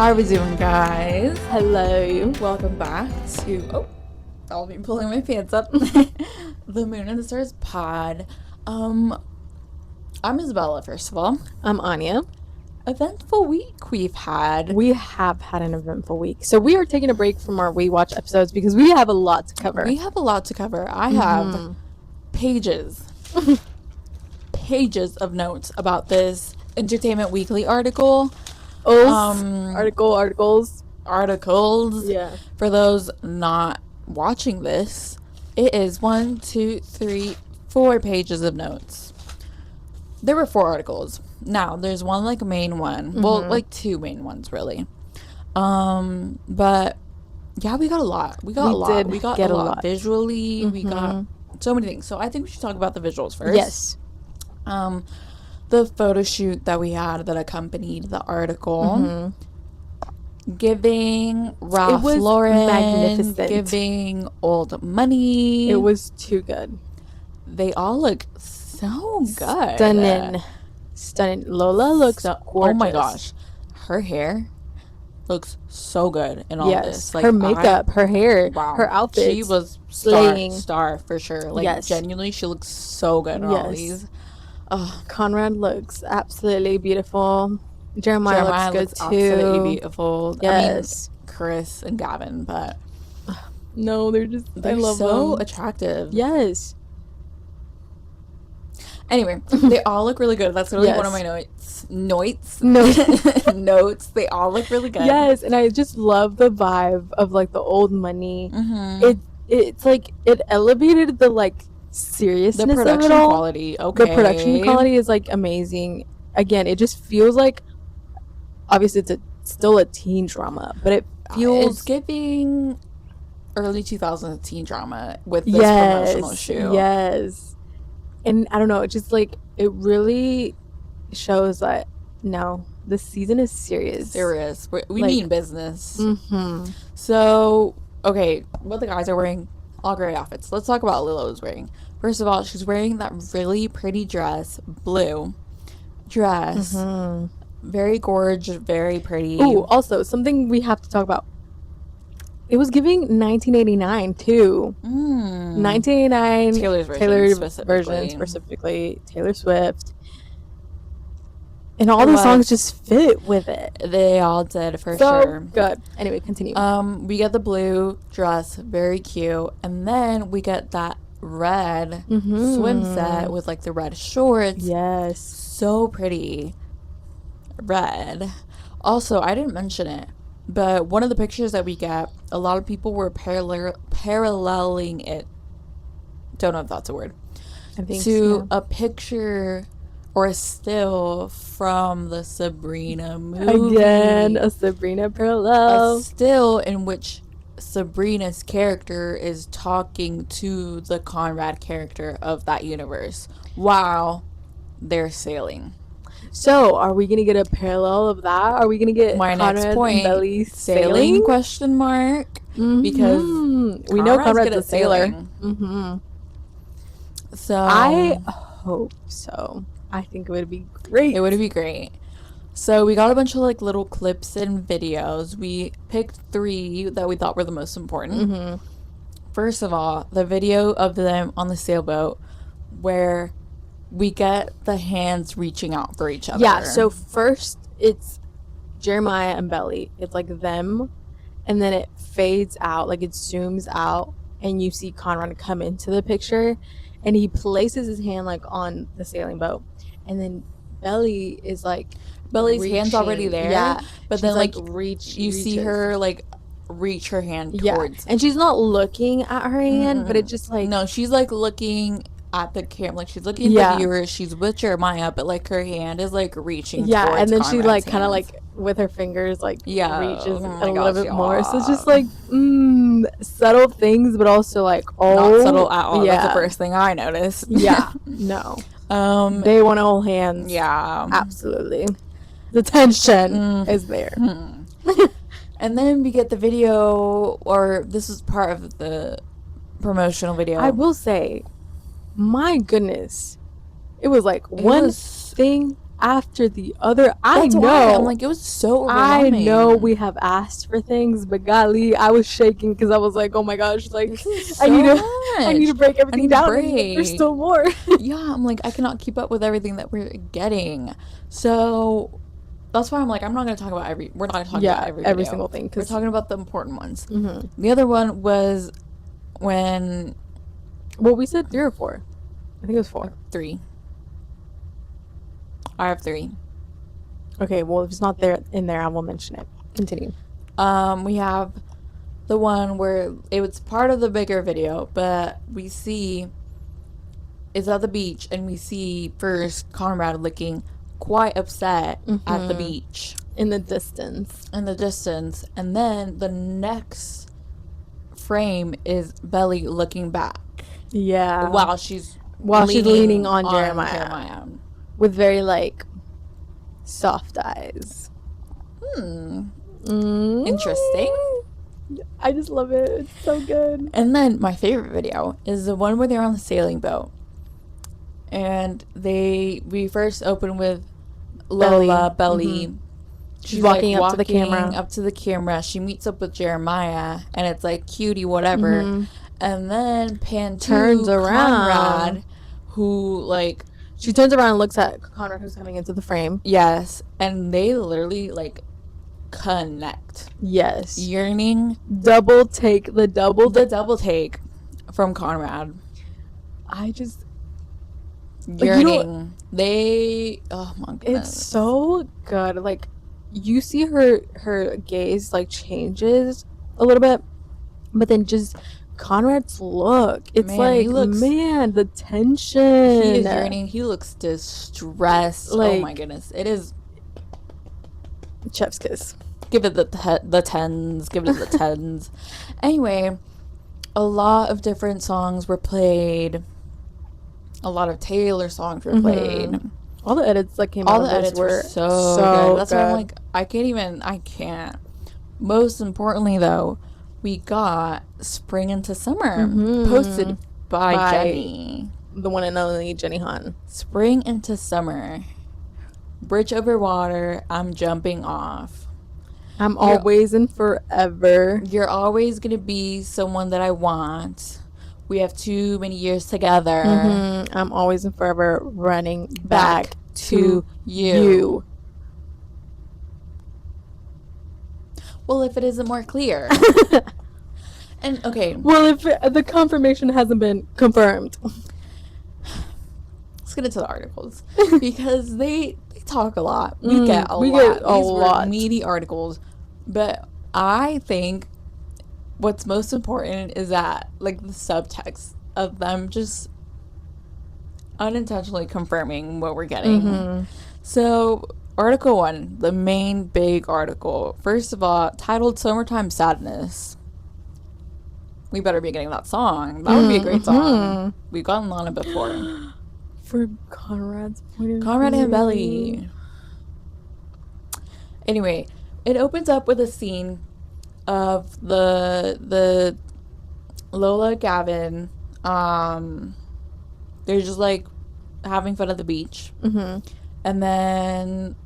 How are we doing, guys? Hello. Welcome back to I'll be pulling my pants up. The Moon and the Stars pod. I'm Isabella, first of all. I'm Anya. Eventful week we've had. We have had an eventful week. So we are taking a break from our rewatch episodes because we have a lot to cover. We have a lot to cover. I have pages of notes about this Entertainment Weekly article. Articles. Yeah. For those not watching this, it is 4 pages of notes. There were 4 articles. Now there's one like main one. Well, like 2 main ones really. But yeah, we got a lot. We got a lot visually. We got so many things. So I think we should talk about the visuals first. Yes. The photo shoot that we had that accompanied the article. Giving Ralph Lauren, magnificent. Giving Old Money. It was too good. They all look so good. Stunning. Lola looks gorgeous. Oh my gosh. Her hair looks so good in all this. Like her makeup, her hair, her outfit. She was star for sure. Like genuinely, she looks so good in all these. Conrad looks absolutely beautiful. Jeremiah looks good too. Absolutely beautiful. Yes. I mean, Chris and Gavin, but no, they're I love so them. Attractive. Yes. Anyway, they all look really good. That's really one of my notes. They all look really good. Yes, and I just love the vibe of like the Old Money. It's like it elevated the like seriousness the production of it all. Quality. Okay, the production quality is like amazing. Again, it just feels like obviously it's still a teen drama, but it feels it's giving early 2000s teen drama with this promotional shoot. Yes. And I don't know, it just like it really shows that no, this season is serious. Serious. We mean business. So, okay, what the guys are wearing, all gray outfits. Let's talk about what Lilo's wearing. First of all, she's wearing that really pretty blue dress. Very gorgeous, very pretty. Oh, also something we have to talk about. It was giving 1989 too. 1989 Taylor's version specifically Taylor Swift. And all the songs just fit with it. They all did for so sure. Good. Anyway, continue. We get the blue dress, very cute, and then we get that red swim set with like the red shorts. Yes. So pretty. Red. Also, I didn't mention it, but one of the pictures that we get, a lot of people were paralleling it. Don't know if that's a word. I think to a picture or a still from the Sabrina movie. Again, a Sabrina parallel. A still in which Sabrina's character is talking to the Conrad character of that universe while they're sailing. So, are we gonna get a parallel of that? Are we gonna get my Conrad next point? And Belly sailing? Question mark? Because we know Conrad's a sailor. So I hope so. I think it would be great. It would be great. So we got a bunch of like little clips and videos. We picked 3 that we thought were the most important. First of all, the video of them on the sailboat where we get the hands reaching out for each other. Yeah, so first it's Jeremiah and Belly. It's like them, and then it fades out, like it zooms out, and you see Conrad come into the picture, and he places his hand like on the sailing boat, and then Belly is like Belly's hand's already there. Yeah, but then like see her like reach her hand towards. And she's not looking at her hand, but it just like no, she's like looking at the camera, like she's looking at the viewers, she's with Jeremiah, but like her hand is like reaching towards and then Conrad's she like kind of hands. like with her fingers like reaches a little bit yeah. more, so it's just like subtle things, but also like not subtle at all. That's the first thing I noticed. No they want to hold hands. Absolutely, the tension is there. And then we get the video, or this is part of the promotional video. I will say, my goodness, it was like one thing after the other. I That's know. why I'm like, it was so I overwhelming. know we have asked for things, but golly, I was shaking because I was like, oh my gosh, like This is so I need much. to break everything need a down, and yet there's still more. Yeah, I'm like, I cannot keep up with everything that we're getting. So that's why I'm like, we're not gonna talk about every every video. single thing. We're talking about the important ones. Mm-hmm. The other one was when Well, we said 3 or 4. I think it was 4. 3. I have 3. Okay, well, if it's not there in there, I will mention it. Continue. We have the one where it was part of the bigger video, but we see it's at the beach, and we see first Conrad looking quite upset at the beach in the distance, and then the next frame is Belly looking back. Yeah, while she's leaning on Jeremiah with very like soft eyes. Interesting. I just love it. It's so good. And then my favorite video is the one where they're on the sailing boat, and we first open with Lola Belly. Mm-hmm. She's walking up to the camera. She meets up with Jeremiah, and it's like cutie whatever. Mm-hmm. And then Pan turns around, Conrad, who like she turns around and looks at Conrad, who's coming into the frame. Yes, and they literally like connect. Yes, yearning. Double take from Conrad. I just yearning. Oh my goodness, it's so good. Like you see her gaze like changes a little bit, but then just Conrad's look, it's the tension. He is yearning. He looks distressed. Like, oh my goodness, it is chef's kiss. Give it the tens. Give it the tens. Anyway, a lot of different songs were played. A lot of Taylor songs were played. All the edits that came out of this were so good. That's why I'm like, I can't. Most importantly, though, we got Spring into Summer posted by Jenny. The one and only Jenny Han. Spring into Summer. Bridge over water. I'm jumping off. I'm always and forever. You're always going to be someone that I want. We have too many years together. I'm always and forever running back to you. Well, if it isn't more clear. And okay. Well, if the confirmation hasn't been confirmed. Let's get into the articles. Because they talk a lot. We get a lot. These were meaty articles. But I think what's most important is that, like, the subtext of them just unintentionally confirming what we're getting. So, Article 1, the main big article. First of all, titled Summertime Sadness. We better be getting that song. That would be a great song. We've gotten on it before. For Conrad's point of view. Conrad and Belly. Anyway, it opens up with a scene of the Lola Gavin. They're just like having fun at the beach. And then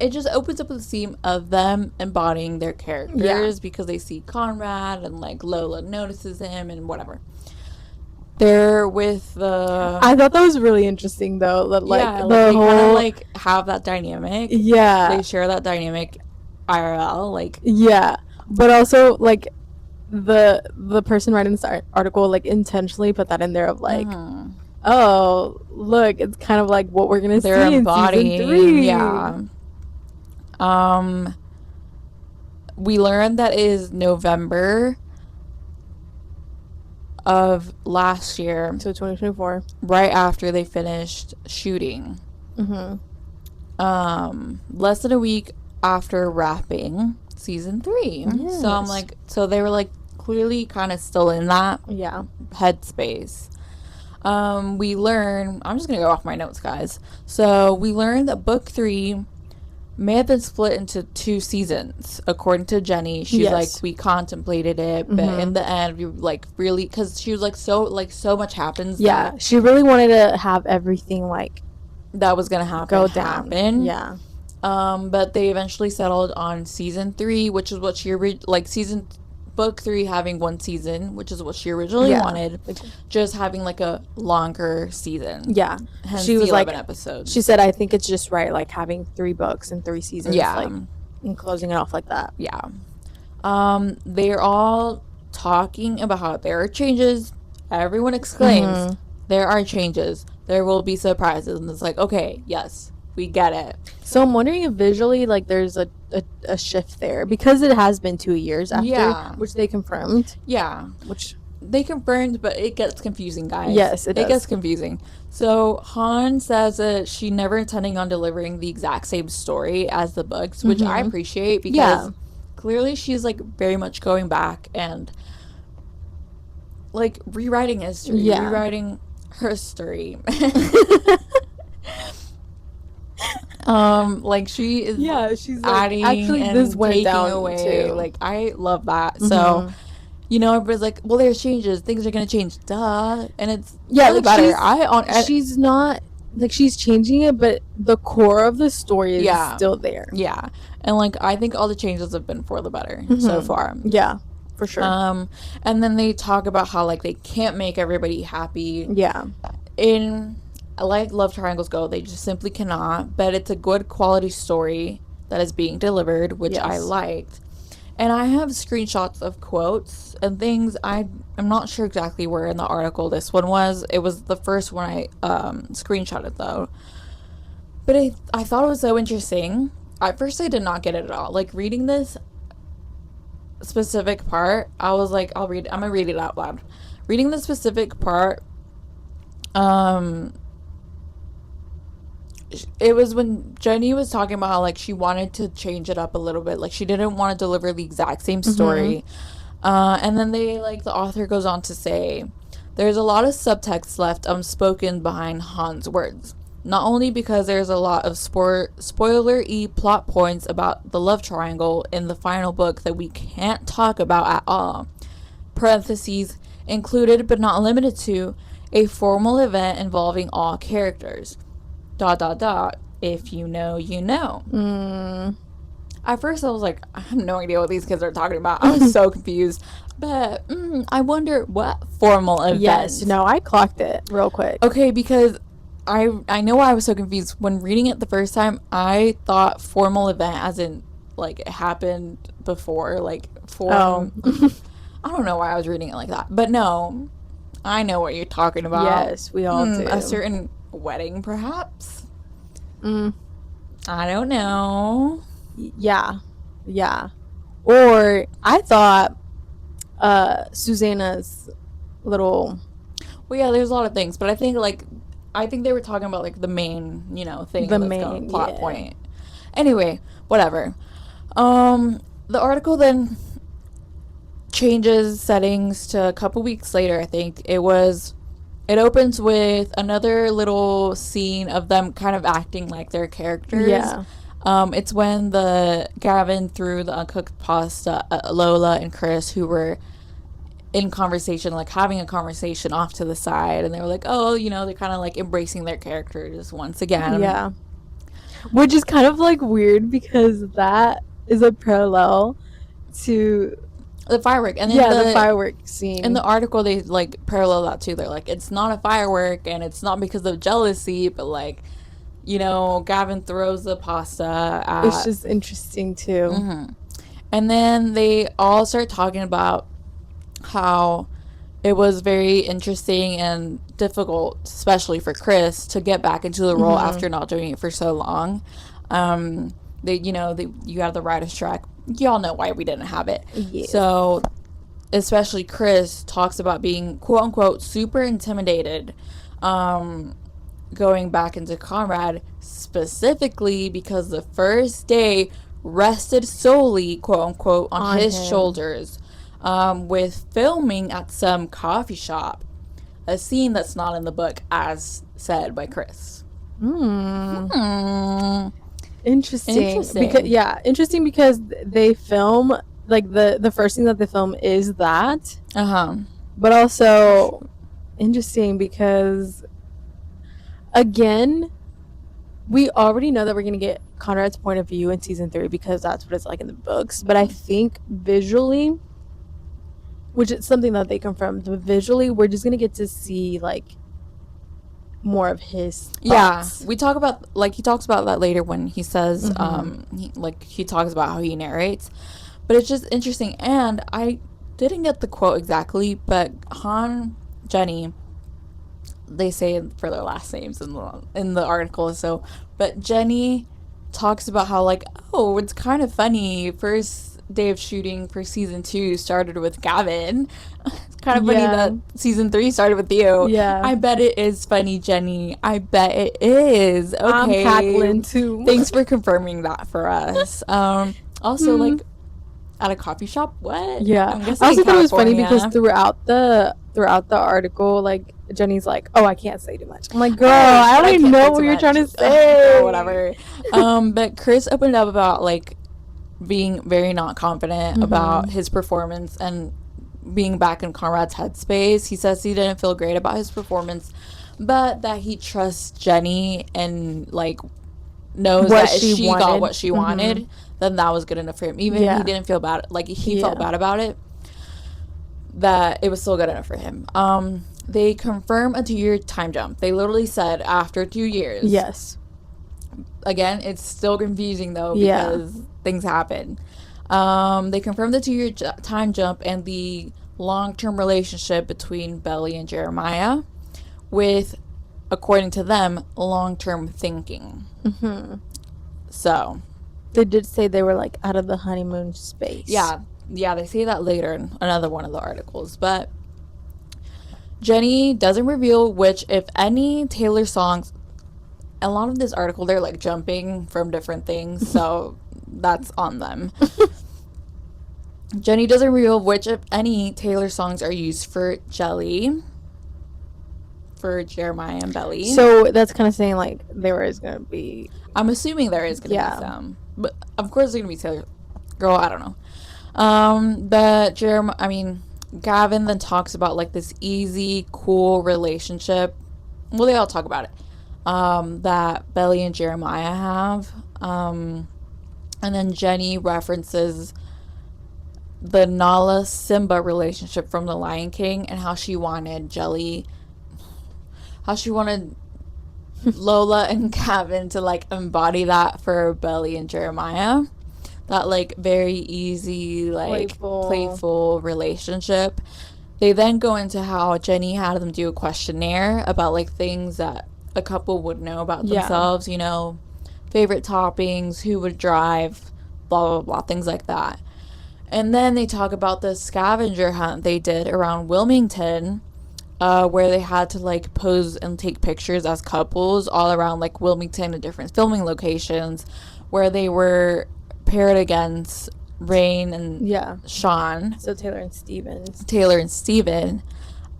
it just opens up with a scene of them embodying their characters because they see Conrad and like Lola notices him and whatever. They're with the. I thought that was really interesting though. That like they kind of like have that dynamic. Yeah, they share that dynamic IRL. Like but also like the person writing this article like intentionally put that in there of like. Oh, look, it's kind of like what we're gonna see in season 3. Yeah. We learned that is November of last year. So 2024. Right after they finished shooting. Less than a week after wrapping season 3. Yes. So I'm like, so they were like clearly kind of still in that headspace. We learn, I'm just gonna go off my notes, guys. So we learned that book 3 may have been split into 2 seasons, according to Jenny. She's like, we contemplated it, but in the end, we like really, because she was like so much happens. Yeah, she really wanted to have everything like that was gonna happen go down. happen. Yeah. But they eventually settled on season 3, which is what she book 3 having one season, which is what she originally wanted, just having like a longer season. Yeah. Hence She was 11 like, episodes. she said, I think it's just right, like having 3 books and 3 seasons, like, and closing it off like that. Yeah. They're all talking about how there are changes. Everyone exclaims, there are changes. There will be surprises. And it's like, okay, yes, we get it. So I'm wondering if visually, like, there's a shift there, because it has been 2 years after, which they confirmed. Yeah. Which they confirmed, but it gets confusing, guys. Yes, it does. It gets confusing. So Han says that she never intending on delivering the exact same story as the books, which I appreciate, because clearly she's like very much going back and like rewriting history, rewriting her story. Like she is she's like adding actually and this went taking down away too. Like I love that. So you know, everybody's like, well, there's changes, things are gonna change, duh. And it's really better. She's not like, she's changing it, but the core of the story is still there. Yeah. And like I think all the changes have been for the better so far. Yeah, for sure. And then they talk about how like they can't make everybody happy. Yeah. In like love triangles go, they just simply cannot, but it's a good quality story that is being delivered, which I liked. And I have screenshots of quotes and things. I'm not sure exactly where in the article this one was. It was the first one I screenshotted though. But I thought it was so interesting. At first I did not get it at all. Like reading this specific part, I was like, I'm gonna read it out loud. Reading the specific part, it was when Jenny was talking about how like she wanted to change it up a little bit, like she didn't want to deliver the exact same story. And then the author goes on to say there's a lot of subtext left unspoken behind Han's words, not only because there's a lot of spoiler-y plot points about the love triangle in the final book that we can't talk about at all, parentheses, included but not limited to a formal event involving all characters, ... if you know, you know. At first I was like, I have no idea what these kids are talking about. I was so confused. But I wonder what formal event. Yes, no, I clocked it real quick. Okay, because I know why I was so confused. When reading it the first time, I thought formal event as in like it happened before, like form. I don't know why I was reading it like that. But no, I know what you're talking about. Yes, we all do. A certain wedding, perhaps? I don't know. Yeah. Or I thought Susanna's little... Well, yeah, there's a lot of things, but I think they were talking about like the main, thing, the main plot point. Anyway, whatever. The article then changes settings to a couple weeks later. I think it opens with another little scene of them kind of acting like their characters. Yeah. It's when Gavin threw the uncooked pasta at Lola and Chris, who were in conversation, like having a conversation off to the side, and they were like, oh, they're kind of like embracing their characters once again. Yeah. Which is kind of like weird, because that is a parallel to the firework. And then the firework scene. In the article, they like parallel that too. They're like, it's not a firework and it's not because of jealousy, but like, Gavin throws the pasta at... It's just interesting too. And then they all start talking about how it was very interesting and difficult, especially for Chris, to get back into the role after not doing it for so long. You have the writer's strike. Y'all know why we didn't have it. Yeah. So especially Chris talks about being quote unquote super intimidated going back into Conrad, specifically because the first day rested solely quote unquote on his shoulders, with filming at some coffee shop, a scene that's not in the book as said by Chris. Interesting. Interesting because they film, like, the first thing that they film is that. But also interesting because, again, we already know that we're gonna get Conrad's point of view in season 3 because that's what it's like in the books. But I think visually, which is something that they confirmed, but visually we're just gonna get to see like more of his thoughts. We talk about, like, he talks about that later when he says, he talks about how he narrates, but it's just interesting. And I didn't get the quote exactly, but Han, Jenny, they say for their last names in the article, so, but Jenny talks about how, like, oh, it's kind of funny, first day of shooting for season 2 started with Gavin. It's kind of funny that season 3 started with you. Yeah. I bet it is funny, Jenny. I bet it is. Okay. I'm cackling too. Thanks for confirming that for us. Also, like, at a coffee shop, what? Yeah. I'm guessing I also in thought it was funny California. because throughout the article, like, Jenny's like, oh, I can't say too much. I'm like, girl, Oh, I but already can't know say what too you're much. trying to say. Or whatever. But Chris opened up about, like, being very not confident about his performance and being back in Conrad's headspace. He says he didn't feel great about his performance, but that he trusts Jenny and, like, knows What that if she she wanted. got what she wanted, then that was good enough for him. Even if he didn't feel bad, like, he felt bad about it, that it was still good enough for him. They confirm a 2-year time jump. They literally said after 2 years. Yes. Again, it's still confusing though because things happen. They confirmed the 2-year time jump and the long-term relationship between Belly and Jeremiah with, according to them, long-term thinking. So they did say they were, like, out of the honeymoon space. Yeah, they say that later in another one of the articles. But Jenny doesn't reveal which, if any, Taylor songs. A lot of this article, they're, like, jumping from different things, so that's on them. Jenny doesn't reveal which, if any, Taylor songs are used for Jelly, for Jeremiah and Belly. So that's kind of saying, like, there is going to be... I'm assuming there is going to be some. But, of course, there's going to be Taylor. Girl, I don't know. But Gavin then talks about, like, this easy, cool relationship. Well, they all talk about it. That Belly and Jeremiah have. And then Jenny references the Nala Simba relationship from The Lion King and how she wanted Lola and Gavin to, like, embody that for Belly and Jeremiah. That, like, very easy, like, playful relationship. They then go into how Jenny had them do a questionnaire about, like, things that a couple would know about themselves, you know, favorite toppings, who would drive, blah, blah, blah, things like that. And then they talk about the scavenger hunt they did around Wilmington, where they had to, like, pose and take pictures as couples all around, like, Wilmington and different filming locations, where they were paired against Rain and Sean. So Taylor and Steven.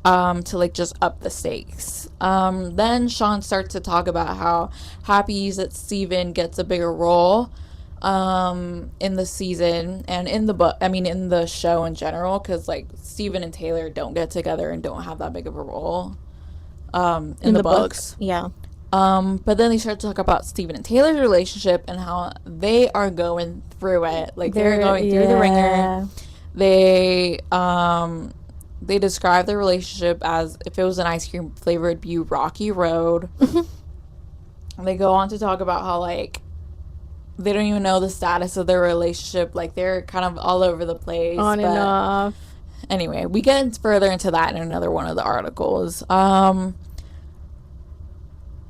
To, like, just up the stakes. Then Sean starts to talk about how happy that Steven gets a bigger role in the season and in the show in general, because, like, Steven and Taylor don't get together and don't have that big of a role in the books. But then they start to talk about Steven and Taylor's relationship and how they are going through it. Like, they're going through the ringer. They describe their relationship as if it was an ice cream flavor, it'd be rocky road. They go on to talk about how, like, they don't even know the status of their relationship. Like, they're kind of all over the place. On and off. Anyway, we get further into that in another one of the articles.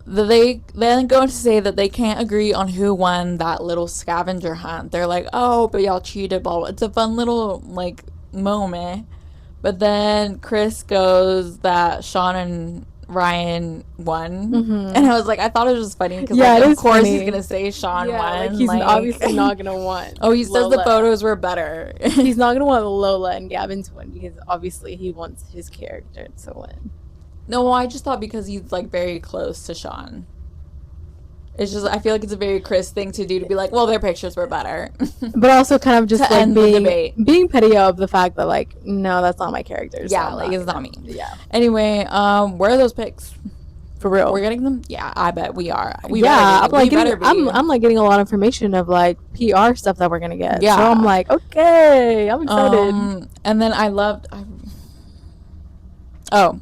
They then go on to say that they can't agree on who won that little scavenger hunt. They're like, oh, but y'all cheated, blah, blah. It's a fun little, like, moment. But then Chris goes that Sean and Ryan won. And I was like, I thought it was just funny because, like, of course funny. He's going to say Sean won. Like, he's obviously not going to want Oh, he says the photos were better. He's not going to want Lola and Gavin to win because obviously he wants his character to win. No, I just thought because he's, like, very close to Sean. It's just, I feel like it's a very Chris thing to do, to be like, well, their pictures were better. But also kind of just, to like, end the debate. Being petty of the fact that, like, no, that's not my character. So yeah, like, it's not me. Yeah. Anyway, where are those pics? For real. We're getting them? Yeah, I bet we are. We Yeah, I'm better be. like We better getting, be. I'm like getting a lot of information of like PR stuff that we're gonna get. Yeah. So I'm like, okay, I'm excited. And then I loved. Oh,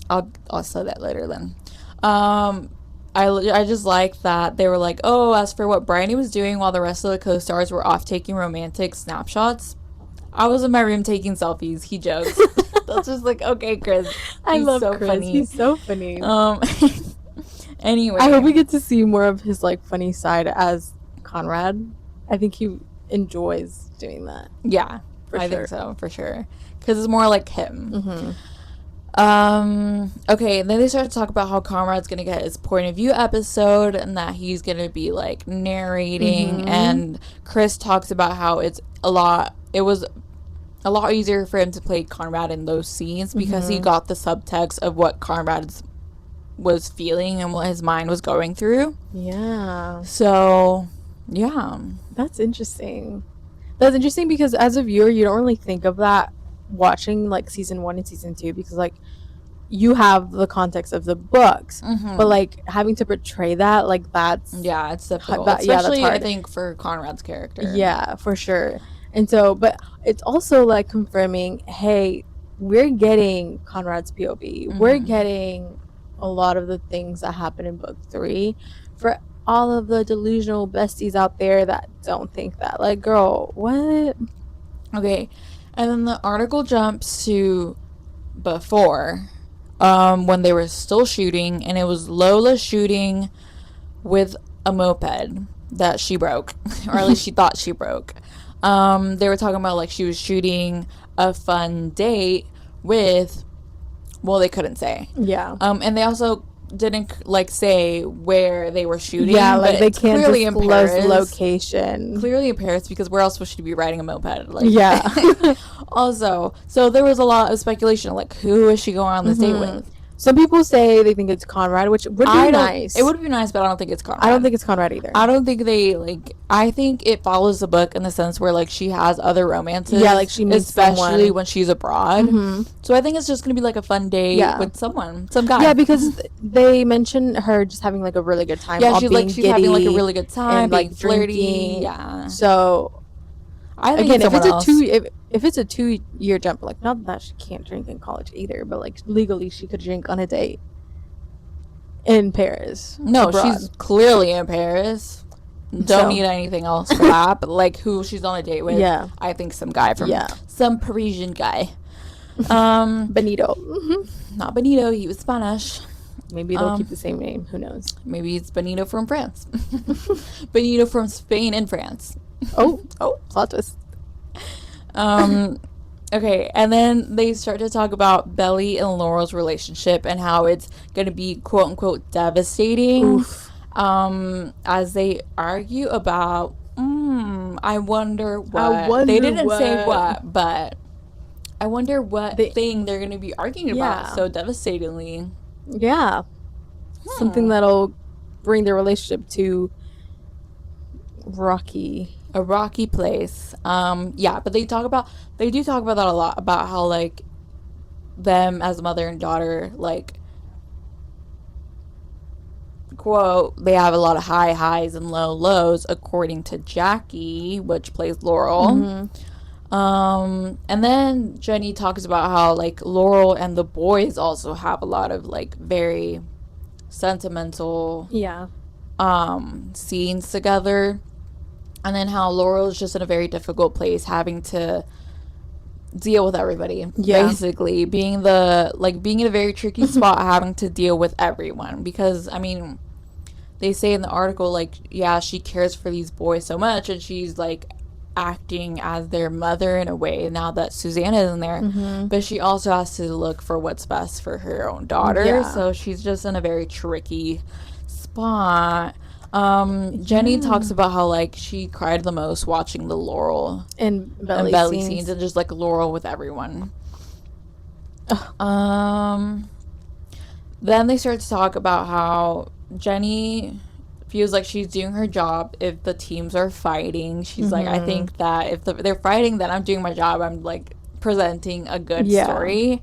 I'll say that later then. I just like that they were like, oh, as for what Bryony was doing while the rest of the co-stars were off taking romantic snapshots, I was in my room taking selfies. He jokes. That's just like, okay, Chris. I love so Chris. funny. He's so funny. Anyway, I hope we get to see more of his like funny side as Conrad. I think he enjoys doing that. Yeah, I think so for sure, because it's more like him. Okay, then they start to talk about how Conrad's gonna get his point of view episode and that he's gonna be like narrating, and Chris talks about how it was a lot easier for him to play Conrad in those scenes because he got the subtext of what Conrad was feeling and what his mind was going through. Yeah. So, yeah. That's interesting. That's interesting because as a viewer, you don't really think of that watching like season 1 and season 2 because like you have the context of the books, but like having to portray that, like that's it's difficult. that's Especially hard. I think for Conrad's character. Yeah, for sure. And so, but it's also like confirming, hey, we're getting Conrad's POV. We're getting a lot of the things that happen in book 3 for all of the delusional besties out there that don't think that. Like, girl, what? Okay. And then the article jumps to before, when they were still shooting, and it was Lola shooting with a moped that she broke, or at least she thought she broke. They were talking about like she was shooting a fun date with, well, they couldn't say. Yeah. And they also didn't like say where they were shooting. Yeah, like they can't clearly disclose location. Clearly in Paris, because where else would she be riding a moped? Like, yeah. Also, so there was a lot of speculation, like who is she going on this date with? Some people say they think it's Conrad, which would be nice. It would be nice, but I don't think it's Conrad. I don't think it's Conrad either. I don't think they like. I think it follows the book in the sense where like she has other romances. Yeah, like she meets especially someone when she's abroad. So I think it's just gonna be like a fun date with some guy. Yeah, because they mention her just having like a really good time. Yeah, she's having like a really good time, and, like being flirty. drinking. Yeah. So I think again, if it's a 2-year jump, like not that she can't drink in college either, but like legally she could drink on a date in Paris. No, abroad. she's clearly in Paris. Don't need anything else for that. But like who she's on a date with, I think some guy from some Parisian guy. Benito. Not Benito, he was Spanish. Maybe they'll keep the same name. Who knows? Maybe it's Benito from France. Benito from Spain and France. Oh, plot twist. Okay, and then they start to talk about Belly and Laurel's relationship and how it's going to be quote unquote devastating. As they argue about, I wonder what. They didn't say what, but I wonder what thing they're going to be arguing about so devastatingly. Yeah. Something that'll bring their relationship to a rocky place. But they do talk about that a lot, about how like them as mother and daughter, like quote, they have a lot of high highs and low lows, according to Jackie, which plays Laurel. And then Jenny talks about how like Laurel and the boys also have a lot of like very sentimental scenes together. And then how Laurel is just in a very difficult place, having to deal with everybody. Basically, being in a very tricky spot, having to deal with everyone. Because, I mean, they say in the article, like, yeah, she cares for these boys so much, and she's, like, acting as their mother in a way now that Susanna isn't there. But she also has to look for what's best for her own daughter. So she's just in a very tricky spot. Jenny talks about how like she cried the most watching the Laurel and Belly scenes and just like Laurel with everyone. Then they start to talk about how Jenny feels like she's doing her job if the teams are fighting. She's like, I think that if they're fighting, then I'm doing my job. I'm like presenting a good story.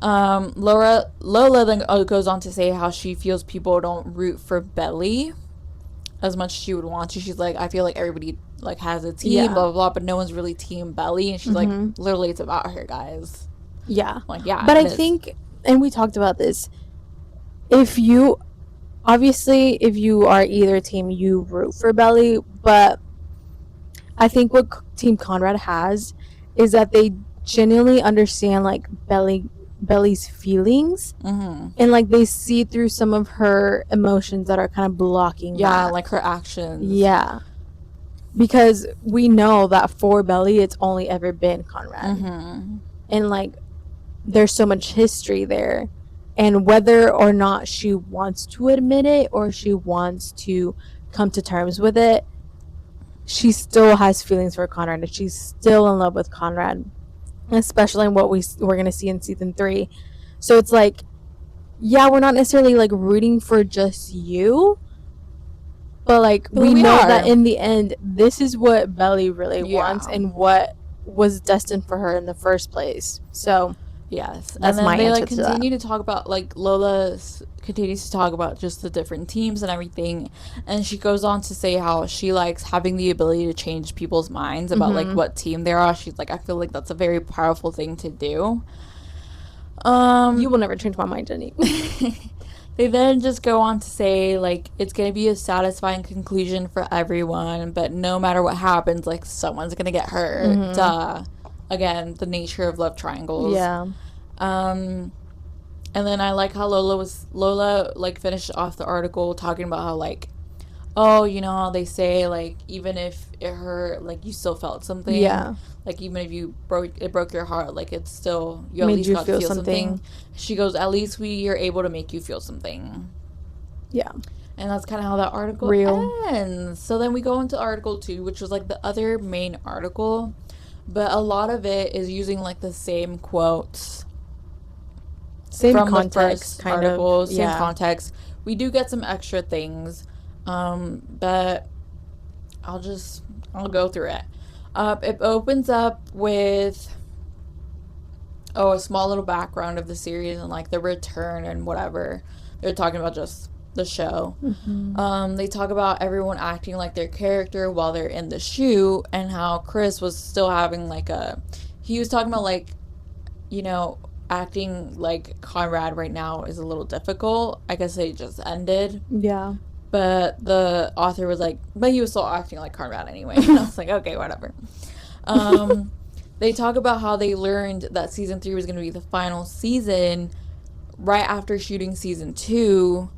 Lola then goes on to say how she feels people don't root for Belly as much as she would want to. She's like, I feel like everybody like has a team, Yeah. blah blah blah, but no one's really team Belly. And she's like, literally, it's about her, guys. Yeah. I'm like, yeah. But I it is. think, and we talked about this, if you are either team, you root for Belly, but I think what Team Conrad has is that they genuinely understand like Belly's feelings, and like they see through some of her emotions that are kind of blocking that. like her actions. Yeah, because we know that for Belly it's only ever been Conrad, and like there's so much history there, and whether or not she wants to admit it or she wants to come to terms with it, she still has feelings for Conrad, and she's still in love with Conrad, especially in what we're going to see in season 3. So it's like, yeah, we're not necessarily like rooting for just you, but like we know that in the end this is what Belly really wants and what was destined for her in the first place. So yes, that's and then they like to continue to talk about, like, Lola continues to talk about just the different teams and everything, and she goes on to say how she likes having the ability to change people's minds about like what team they are. She's like, I feel like that's a very powerful thing to do. You will never change my mind, Jenny. They then just go on to say, like, it's going to be a satisfying conclusion for everyone, but no matter what happens, like, someone's going to get hurt. Again, the nature of love triangles. Yeah. And then I like how Lola, like, finished off the article talking about how, like, oh, you know how they say, like, even if it hurt, like, you still felt something. Yeah. Like, even if it broke your heart, like, it's still, you at least got to feel something. She goes, at least we are able to make you feel something. Yeah. And that's kind of how that article ends. So then we go into article 2, which was, like, the other main article. But a lot of it is using, like, the same quotes. Same from context, the first article. Same context. We do get some extra things. But I'll go through it. It opens up with a small little background of the series and like the return and whatever. They're talking about just the show. They talk about everyone acting like their character while they're in the shoot, and how Chris was still having like he was talking about, like, you know, acting like Conrad right now is a little difficult. I guess they just ended. Yeah. But the author was like, but he was still acting like Conrad anyway. And I was like, okay, whatever. They talk about how they learned that season 3 was going to be the final season right after shooting season 2.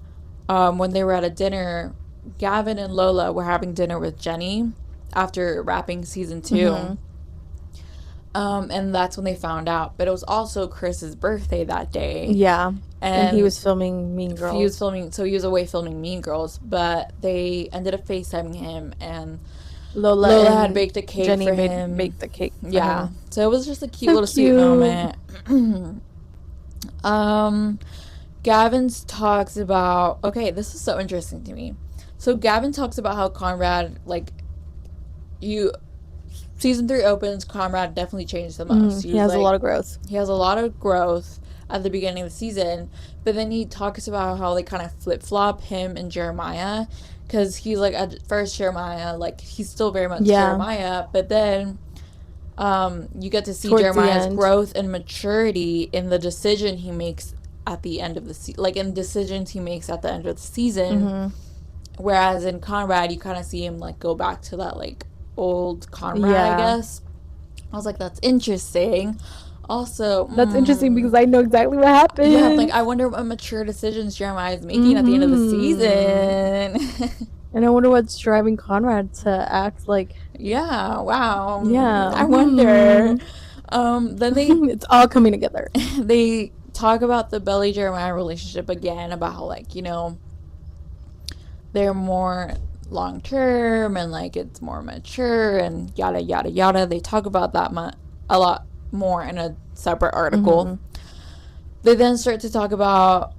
When they were at a dinner, Gavin and Lola were having dinner with Jenny after wrapping season 2. And that's when they found out. But it was also Chris's birthday that day. Yeah. And he was filming Mean Girls. So he was away filming Mean Girls, but they ended up FaceTiming him, and Lola had baked a cake for him. Baked the cake. Yeah. So it was just a cute little sweet moment. Gavin talks about, okay, this is so interesting to me. So Gavin talks about how Conrad, like, season 3 opens, Conrad definitely changed the most. He has a lot of growth. He has a lot of growth at the beginning of the season, but then he talks about how they kind of flip-flop him and Jeremiah, because he's like, at first Jeremiah, like, he's still very much Jeremiah, but then you get to see towards Jeremiah's growth and maturity in the decision he makes at the end of the like in decisions he makes at the end of the season, whereas in Conrad you kind of see him like go back to that like old Conrad. I guess I was like, that's interesting. Also, that's interesting because I know exactly what happened. Yeah, like, I wonder what mature decisions Jeremiah is making at the end of the season. And I wonder what's driving Conrad to act like. Yeah, wow. Yeah. I wonder. Then it's all coming together. They talk about the Belly Jeremiah relationship again, about how, like, you know, they're more long term and like it's more mature and yada yada yada. They talk about that a lot more in a separate article. They then start to talk about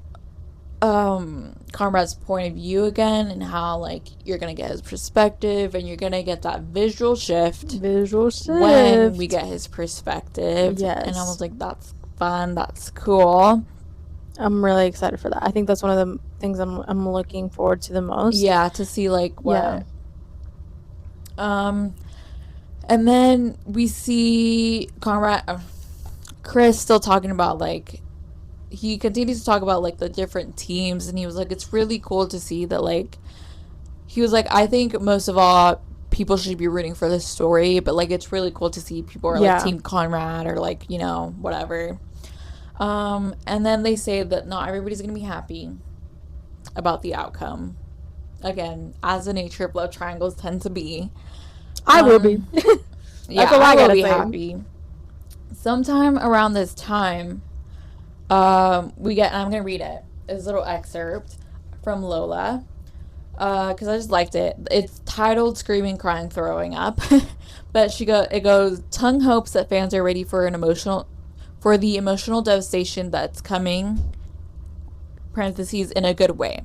Conrad's point of view again, and how like you're gonna get his perspective and you're gonna get that visual shift when we get his perspective. Yes. And I was like, that's fun. That's cool. I'm really excited for that. I think that's one of the things I'm looking forward to the most. Yeah, to see like what. Yeah. And then we see Chris still talking about like he continues to talk about like the different teams, and he was like, it's really cool to see that like he was like, I think most of all people should be rooting for this story, but like it's really cool to see people are like Yeah. Team Conrad or like, you know, whatever. And then they say that not everybody's gonna be happy about the outcome. Again, as the nature of love triangles tend to be. I will be. Yeah, all I will gotta be say. happy. Sometime around this time, we get, and I'm gonna read it. It's a little excerpt from Lola, because I just liked it. It's titled "Screaming, Crying, Throwing Up," but it goes. Tongue hopes that fans are ready for the emotional devastation that's coming. Parentheses, in a good way.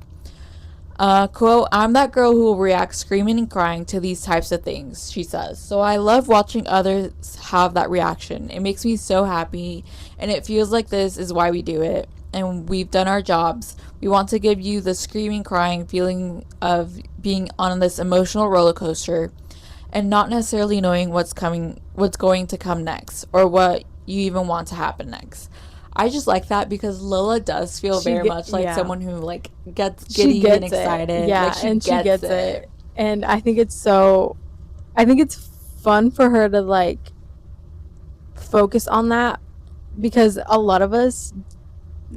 Quote, I'm that girl who will react screaming and crying to these types of things, she says. So I love watching others have that reaction. It makes me so happy, and it feels like this is why we do it. And we've done our jobs. We want to give you the screaming, crying feeling of being on this emotional roller coaster and not necessarily knowing what's going to come next, or what you even want to happen next. I just like that because Lola does feel very much like someone who like gets giddy and excited. Yeah, like she gets it. And I think it's fun for her to like focus on that, because a lot of us,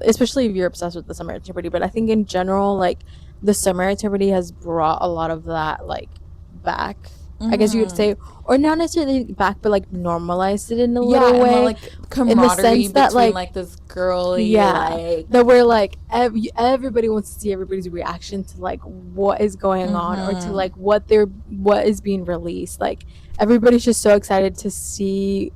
especially if you're obsessed with the summer activity, but I think in general, like the summer activity has brought a lot of that like back. I guess you could say, or not necessarily back, but like normalized it in a little way, and like camaraderie in the sense that between like this girly, like that we're like everybody wants to see everybody's reaction to like what is going on, or to like what is being released. Like everybody's just so excited to see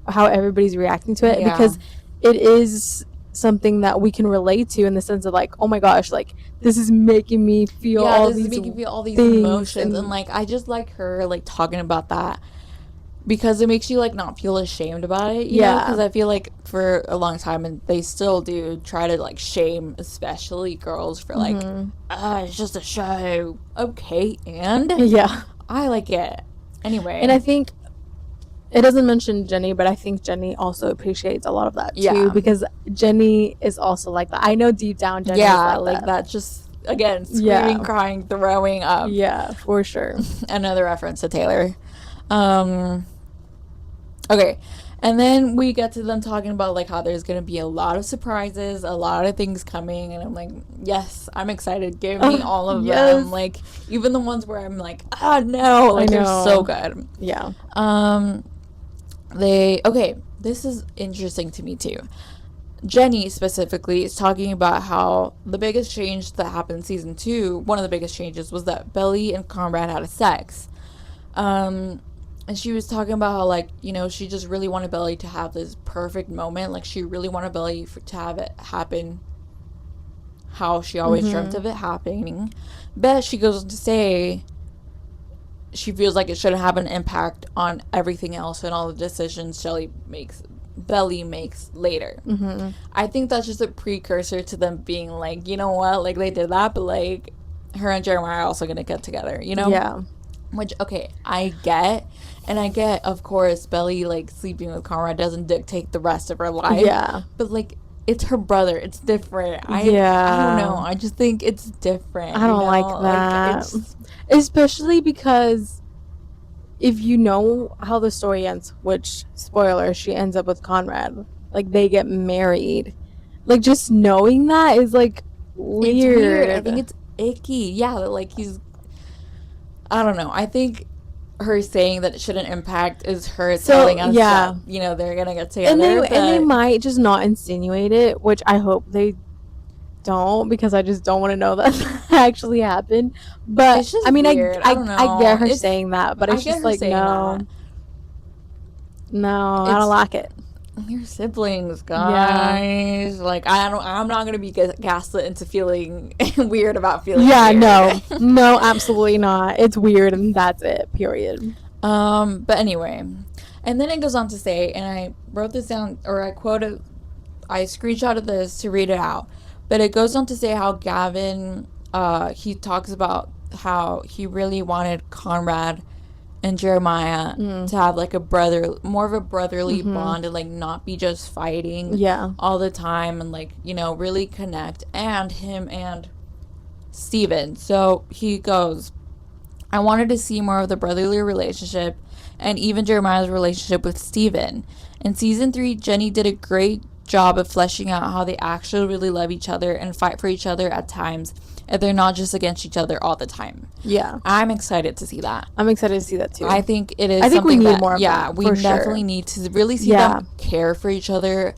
how everybody's reacting to it, because it is something that we can relate to, in the sense of like, oh my gosh, like this is making me feel all these emotions, and like I just like her like talking about that, because it makes you like not feel ashamed about it, you know, because I feel like for a long time, and they still do, try to like shame especially girls for like it's just a show. Okay, and I like it anyway. And I think it doesn't mention Jenny, but I think Jenny also appreciates a lot of that too, because Jenny is also like that. I know deep down Jenny is like that. Just again, screaming, crying, throwing up. Yeah, for sure. Another reference to Taylor. Okay, and then we get to them talking about like how there's gonna be a lot of surprises, a lot of things coming, and I'm like, yes, I'm excited. Give me all of them. Like even the ones where I'm like, no, like they're so good. Yeah. This is interesting to me too. Jenny specifically is talking about how the biggest change that happened in season 2, one of the biggest changes, was that Belly and Conrad had a sex. And she was talking about how, like, you know, she just really wanted Belly to have this perfect moment. Like, she really wanted Belly to have it happen how she always dreamt of it happening. But she goes on to say she feels like it shouldn't have an impact on everything else and all the decisions Belly makes later. I think that's just a precursor to them being like, you know what, like they did that, but like her and Jeremiah are also gonna get together, you know? Yeah. Which, okay, I get, of course, Belly like sleeping with Conrad doesn't dictate the rest of her life. Yeah. But like, it's her brother. It's different. I don't know. I just think it's different. I don't like that. Like, especially because if you know how the story ends, which, spoiler, she ends up with Conrad. Like, they get married. Like, just knowing that is, like, weird. It's weird. I think it's icky. Yeah, like, I don't know. I think her saying that it shouldn't impact is her telling us that, you know, they're gonna get together. And they might just not insinuate it, which I hope they don't, because I just don't want to know that actually happened. But it's just I mean, weird. I get her saying that, but it's just like, no, I don't like it. Your siblings, guys. Like, I'm not gonna be gaslit into feeling weird about feeling weird. No, absolutely not. It's weird, and that's it, period. But anyway, And then it goes on to say, and I wrote this down, or I screenshotted this to read it out. But it goes on to say how Gavin, he talks about how he really wanted Conrad and Jeremiah to have like more of a brotherly bond, and like not be just fighting all the time, and like, you know, really connect. And him and Steven. So he goes, I wanted to see more of the brotherly relationship and even Jeremiah's relationship with Steven. In season 3, Jenny did a great job of fleshing out how they actually really love each other and fight for each other at times, and they're not just against each other all the time. Yeah. I'm excited to see that. I'm excited to see that too. I think it is. I think we need more of yeah, that, we definitely need to really see them care for each other,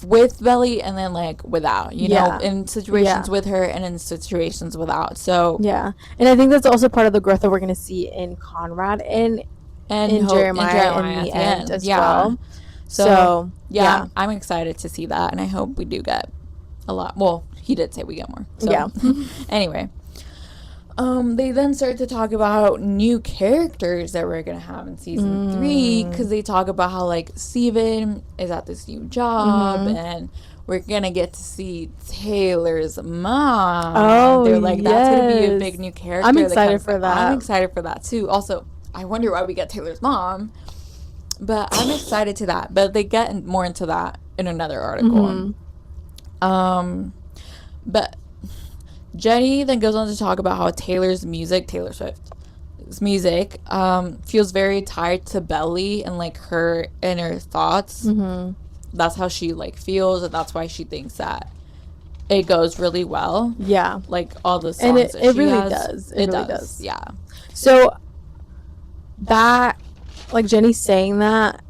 with Belly, and then like without, you know, in situations with her and in situations without. So yeah, and I think that's also part of the growth that we're going to see in Conrad and in Jeremiah in the end as well. So yeah, I'm excited to see that, and I hope we do get a lot. Well, he did say we get more. So. Yeah. Anyway, they then start to talk about new characters that we're gonna have in season 3, because they talk about how like Steven is at this new job, and we're gonna get to see Taylor's mom. Oh, they're like, that's gonna be a big new character. I'm excited for that. I'm excited for that too. Also, I wonder why we get Taylor's mom, but I'm excited to that. But they get more into that in another article. But Jenny then goes on to talk about how Taylor Swift's music, feels very tied to Belly and like her inner thoughts. That's how she like feels, and that's why she thinks that it goes really well. Yeah, like all the songs, and it really has, does. It really does. Yeah. So that, like Jenny saying that,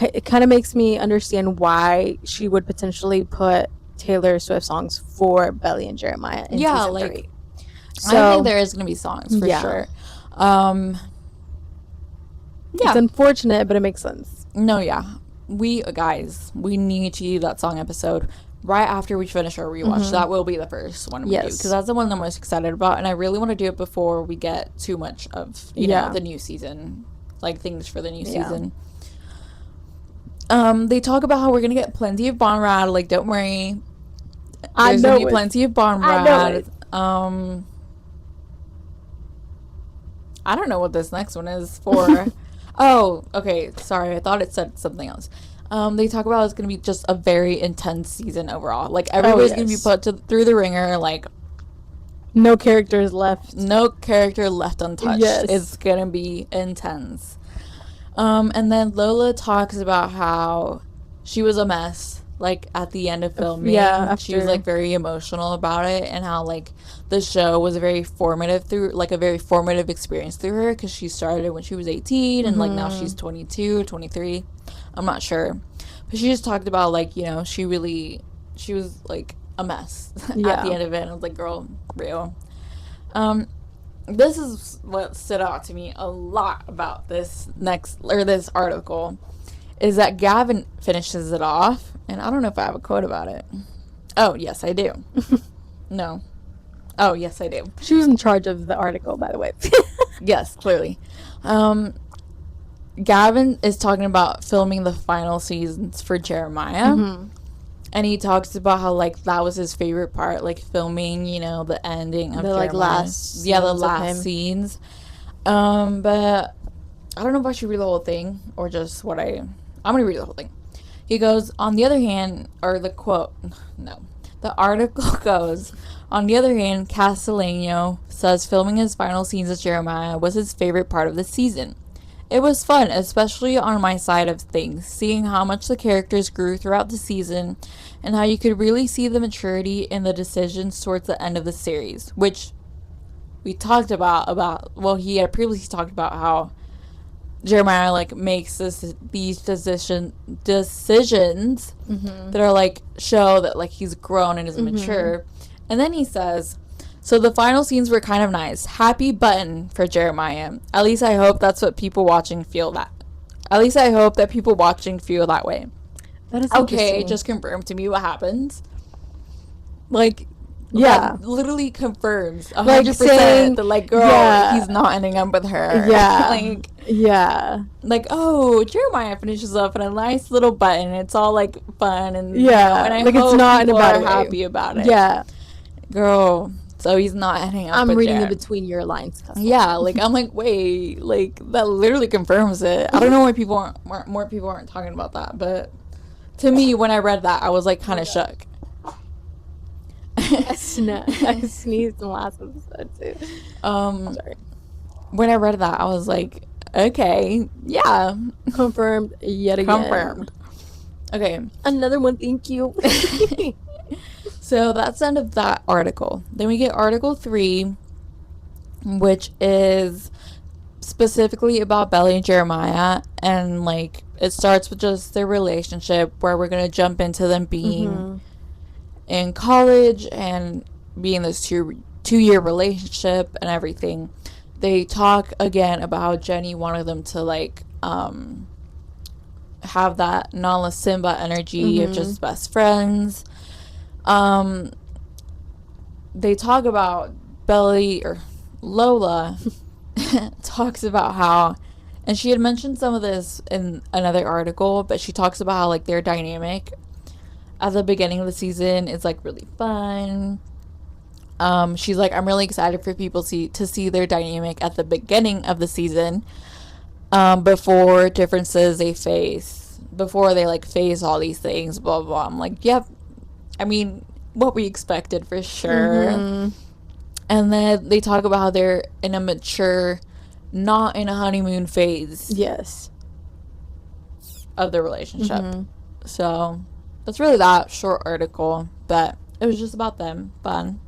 it kind of makes me understand why she would potentially put Taylor Swift songs for Belly and Jeremiah in season 3. So I think there is going to be songs for sure. It's unfortunate, but it makes sense. No, we need to do that song episode right after we finish our rewatch. That will be the first one we do, because that's the one I'm most excited about, and I really want to do it before we get too much of you know, the new season, like things for the new season. They talk about how we're gonna get plenty of Bonrad. Like, don't worry, there's gonna be plenty of Bonrad. I don't know what this next one is for. Oh, okay. Sorry, I thought it said something else. They talk about it's gonna be just a very intense season overall. Like, everybody's gonna be put through the ringer. Like, no character left untouched. It's gonna be intense. And then Lola talks about how she was a mess, like, at the end of filming. She was like very emotional about it, and how like the show was a very formative experience through her, because she started when she was 18, and like now she's 22, 23. I'm not sure, but she just talked about like, you know, she was like a mess at the end of it. And I was like, girl, real. This is what stood out to me a lot about this article, is that Gavin finishes it off, and I don't know if I have a quote about it. Oh, yes, I do. No. Oh, yes, I do. She was in charge of the article, by the way. Yes, clearly. Gavin is talking about filming the final seasons for Jeremiah. And he talks about how like that was his favorite part, like filming, you know, the ending of the like last scenes. But I don't know if I should read the whole thing or just I'm gonna read the whole thing. He goes, on the other hand, or the quote, no, the article goes, on the other hand, Castellano says filming his final scenes as Jeremiah was his favorite part of the season. It was fun, especially on my side of things, seeing how much the characters grew throughout the season, and how you could really see the maturity in the decisions towards the end of the series, which we talked well, he had previously talked about how Jeremiah like makes these decisions that are like show that like he's grown and is mature. And then he says, so the final scenes were kind of nice. Happy button for Jeremiah. At least I hope that's what people watching feel that. At least I hope that people watching feel that way. That is okay. Just confirm to me what happens. Like, Yeah. That literally confirms Like 100% saying, that, like, girl, yeah, he's not ending up with her. yeah, yeah, Oh, Jeremiah finishes up in a nice little button. It's all like fun, and and yeah. I Like it's hope not in a people bad are way. happy about it. Yeah. Girl, so he's not ending up I'm with reading in Jen. between your lines, Castle. Yeah, like I'm like, wait, like that literally confirms it. I don't know why people aren't more people aren't talking about that, but to me, when I read that, I was like kind of shook. I sneezed in the last episode too. Sorry. When I read that, I was like, okay, yeah, Confirmed yet again. confirmed. Okay, Another one, thank you. so that's the end of that article. Then we get Article 3, which is specifically about Belly and Jeremiah, and like it starts with just their relationship, where we're gonna jump into them being in college and being this two-year relationship and everything. They talk again about how Jenny wanted them to like have that Nala Simba energy of just best friends. They talk about Belly, or Lola talks about how, and she had mentioned some of this in another article, but she talks about how like their dynamic at the beginning of the season is like really fun. She's like, I'm really excited for people to see their dynamic at the beginning of the season, before differences they face, before they like face all these things, blah blah blah. I'm like, yep. I mean, what we expected for sure. And then they talk about how they're in a mature, not in a honeymoon phase. Yes. Of the relationship. So that's really that short article, but it was just about them. Fun.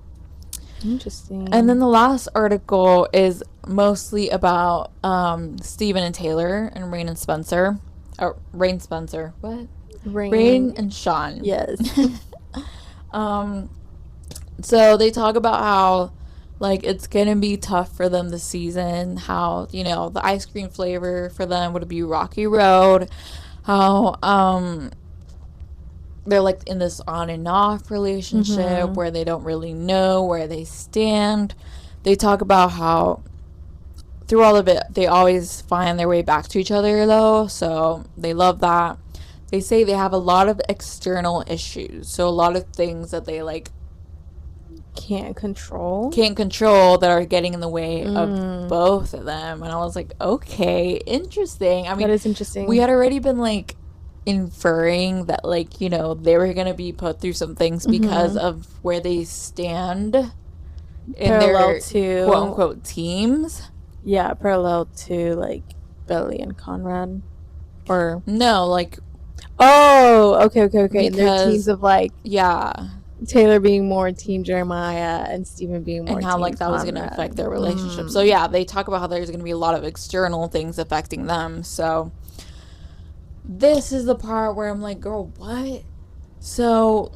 Interesting. And then the last article is mostly about Stephen and Taylor and Rain and Spencer. Oh, Rain Spencer. What? Rain and Sean. Yes. So they talk about how like it's gonna be tough for them this season, how the ice cream flavor for them would be Rocky Road, how they're like in this on and off relationship where they don't really know where they stand. They talk about how through all of it they always find their way back to each other though, so they love that. They say they have a lot of external issues, so a lot of things that they like can't control that are getting in the way of both of them. And I was like, okay, interesting. I mean, that is interesting. We had already been like inferring that like they were gonna be put through some things because of where they stand in parallel their to quote unquote teams. Yeah, parallel to like Belly and Conrad, or no, like okay. And they're because teams of like yeah, Taylor being more team Jeremiah and Stephen being more and how team like that Conrad. was going to affect their relationship. So yeah, they talk about how there's going to be a lot of external things affecting them. So this is the part where I'm like, girl, what? So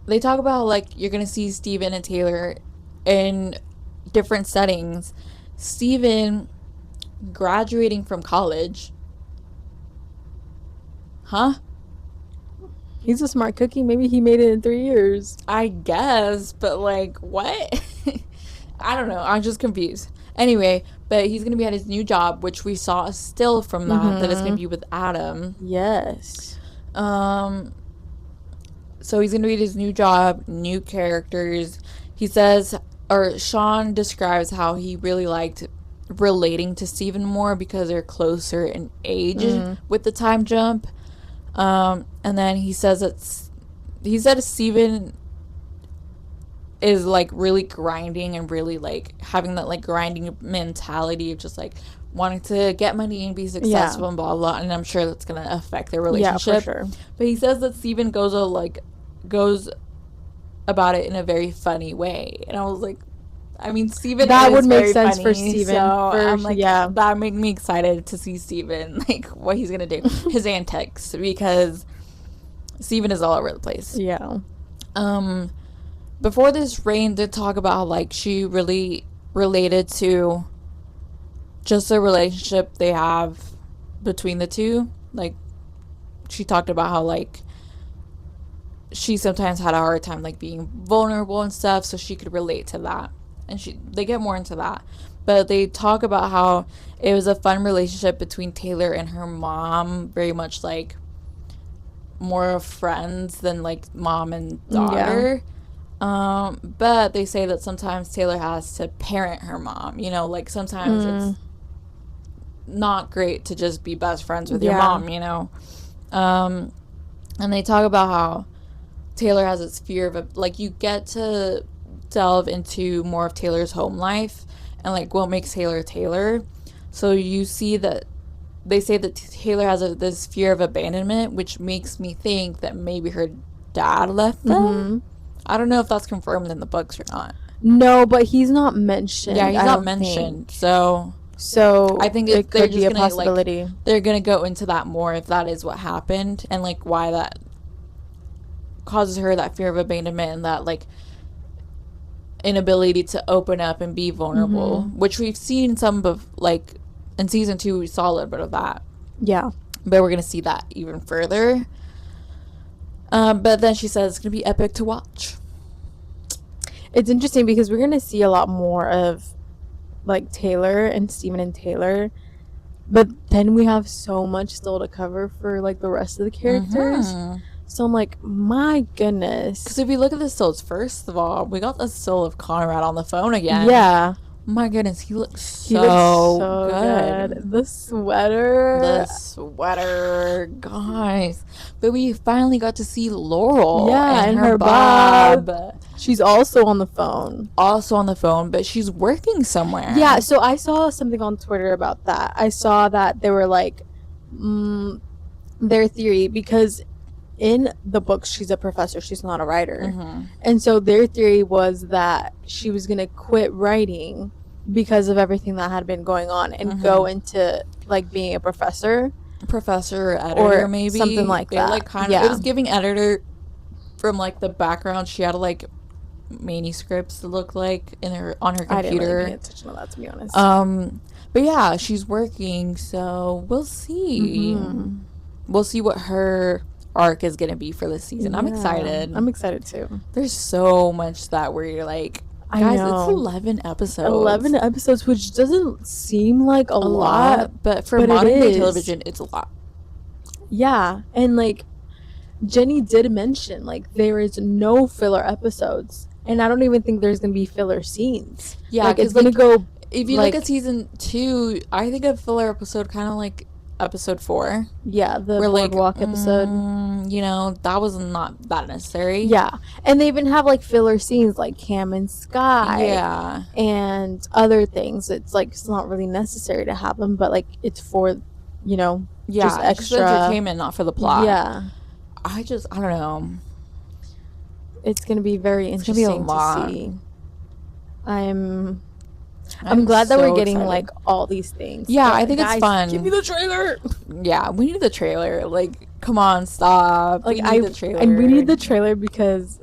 they talk about like you're going to see Stephen and Taylor in different settings. Stephen graduating from college. Huh? He's a smart cookie. Maybe he made it in 3 years. I guess, but like, what? I don't know. I'm just confused. Anyway, but he's going to be at his new job, which we saw a still from that it's going to be with Adam. Yes. So he's going to be at his new job, new characters. He says, or Sean describes how he really liked relating to Steven more because they're closer in age with the time jump. And then he said Steven is like really grinding and really like having that like grinding mentality of just like wanting to get money and be successful and blah blah, and I'm sure that's gonna affect their relationship. Yeah, for sure. But he says that Steven goes about it in a very funny way, and I was like, I mean, Steven that is would make very sense funny, for Steven. so I'm like, yeah, that made me excited to see Steven, like what he's gonna do, his antics, because Steven is all over the place. Yeah. Before this, Rain did talk about how like she really related to just the relationship they have between the two. Like she talked about how like she sometimes had a hard time like being vulnerable and stuff, so she could relate to that. And they get more into that. But they talk about how it was a fun relationship between Taylor and her mom, very much like more of friends than like mom and daughter. But they say that sometimes Taylor has to parent her mom. You know, like sometimes it's not great to just be best friends with your mom, you know. And they talk about how Taylor has this fear of like you get to delve into more of Taylor's home life and like what makes Taylor Taylor. So you see that they say that Taylor has this fear of abandonment, which makes me think that maybe her dad left them. I don't know if that's confirmed in the books or not. No, but he's not mentioned. Yeah, he's not mentioned. So I think it they're could just be a gonna possibility. like they're gonna go into that more if that is what happened and like why that causes her that fear of abandonment and that like inability to open up and be vulnerable, which we've seen some of like in season 2 we saw a little bit of that. Yeah. But we're gonna see that even further. But then she says it's gonna be epic to watch. It's interesting because we're gonna see a lot more of like Taylor and Steven and Taylor, but then we have so much still to cover for like the rest of the characters. So I'm like, my goodness. Because if you look at the stills, first of all, we got the still of Conrad on the phone again. Yeah. My goodness, he looks so good. The sweater, guys. But we finally got to see Laurel. Yeah, and her Bob. She's also on the phone. But she's working somewhere. Yeah, so I saw something on Twitter about that. I saw that they were like, their theory, because in the books she's a professor, she's not a writer. And so their theory was that she was going to quit writing because of everything that had been going on and go into like being a professor or editor, or maybe something like that. Like kind of, it was giving editor from like the background. She had like manuscripts to look like on her computer. I didn't really pay attention to that, to be honest. But yeah, she's working, so we'll see. We'll see what her arc is gonna be for this season. I'm excited too. There's so much that we're like, guys, it's 11 episodes, which doesn't seem like a lot, but for modern day television it's a lot. Yeah. And like Jenny did mention, like, there is no filler episodes, and I don't even think there's gonna be filler scenes. Yeah, like it's gonna go, if you look at season 2, I think a filler episode kind of like episode 4. Yeah, the boardwalk episode. You know, that was not that necessary. Yeah, and they even have like filler scenes like Cam and Sky. Yeah, and other things. It's like it's not really necessary to have them, but like it's for, you know, just extra entertainment, not for the plot. Yeah, I don't know. It's gonna be very interesting to see. I'm glad that we're getting like all these things. Yeah, I think it's fun. Give me the trailer. Yeah, we need the trailer. Like, come on, stop. Like, we need the trailer. And we need the trailer because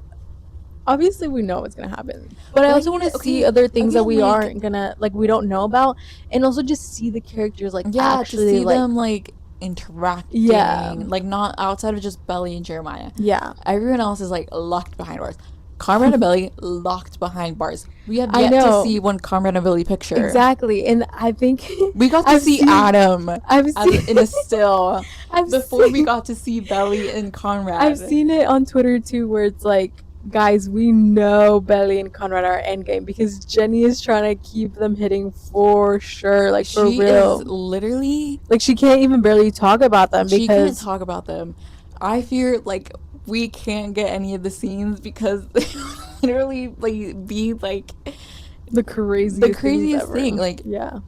obviously we know what's gonna happen. But I also want to see other things that we aren't gonna, like, we don't know about, and also just see the characters like actually to see like them like interacting. Yeah, like not outside of just Belly and Jeremiah. Yeah, everyone else is like locked behind doors. Conrad and Billy locked behind bars. We have yet to see one Conrad and Billy picture. Exactly, and I think we got to see Adam in a still before we got to see Belly and Conrad. I've seen it on Twitter too, where it's like, guys, we know Belly and Conrad are endgame because Jenny is trying to keep them hitting for sure, like for real. She is literally like she can't even barely talk about them because she can't talk about them. I fear like we can't get any of the scenes because they literally like be like the craziest thing. Like, yeah,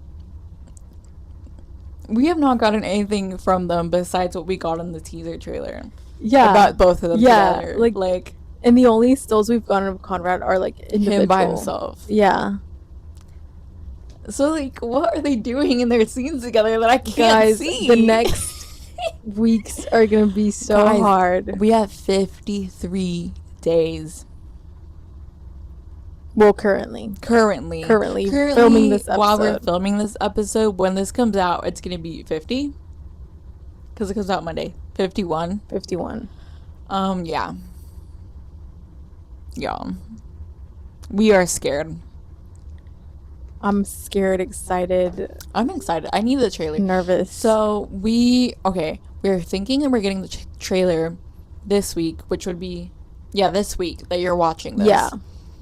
we have not gotten anything from them besides what we got in the teaser trailer. Yeah, about both of them together. Like, and the only stills we've gotten of Conrad are like individual. Him by himself. Yeah. So like, what are they doing in their scenes together that I can't see? The next weeks are gonna be so hard. We have 53 days. Well, currently filming this episode. While we're filming this episode, when this comes out, it's gonna be 50 because it comes out Monday. 51. Yeah. Yeah. We are scared. I'm scared, excited, I'm excited. I need the trailer. nervous. So we're thinking that we're getting the trailer this week, which would be, this week that you're watching this. Yeah,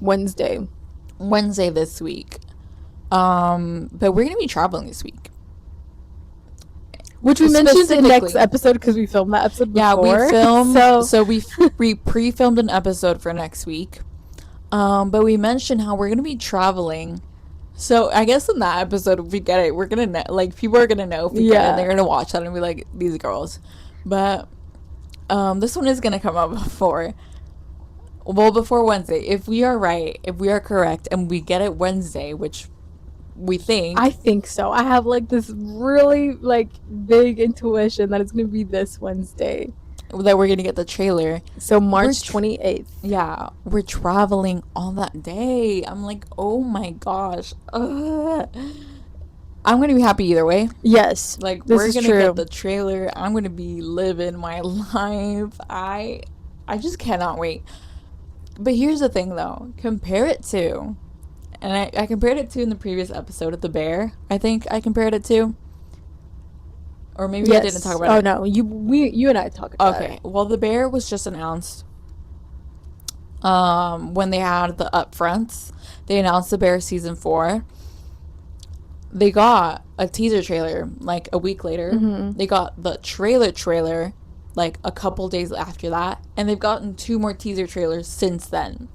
Wednesday this week. But we're gonna be traveling this week. Which we mentioned in next episode because we filmed that episode before. Yeah, we filmed. So we pre-filmed an episode for next week. But we mentioned how we're gonna be traveling. So I guess in that episode, if we get it, we're gonna know, like, people are gonna know if we get it. And they're gonna watch that and be like, these girls. But this one is gonna come out before Wednesday. If we are right, if we are correct, and we get it Wednesday, which we think. I think so. I have like this really like big intuition that it's gonna be this Wednesday that we're gonna get the trailer. So March 28th. Yeah, we're traveling on that day. I'm like, oh my gosh. I'm gonna be happy either way. Yes, like, we're gonna get the trailer. I'm gonna be living my life. I just cannot wait. But here's the thing though, compare it to, and I compared it to in the previous episode of The Bear. I think I compared it to. Or maybe I didn't talk about it. Oh no, you and I talked about it. Okay, well, The Bear was just announced. When they had the upfronts, they announced The Bear season 4. They got a teaser trailer like a week later. Mm-hmm. They got the trailer like a couple days after that, and they've gotten 2 more teaser trailers since then.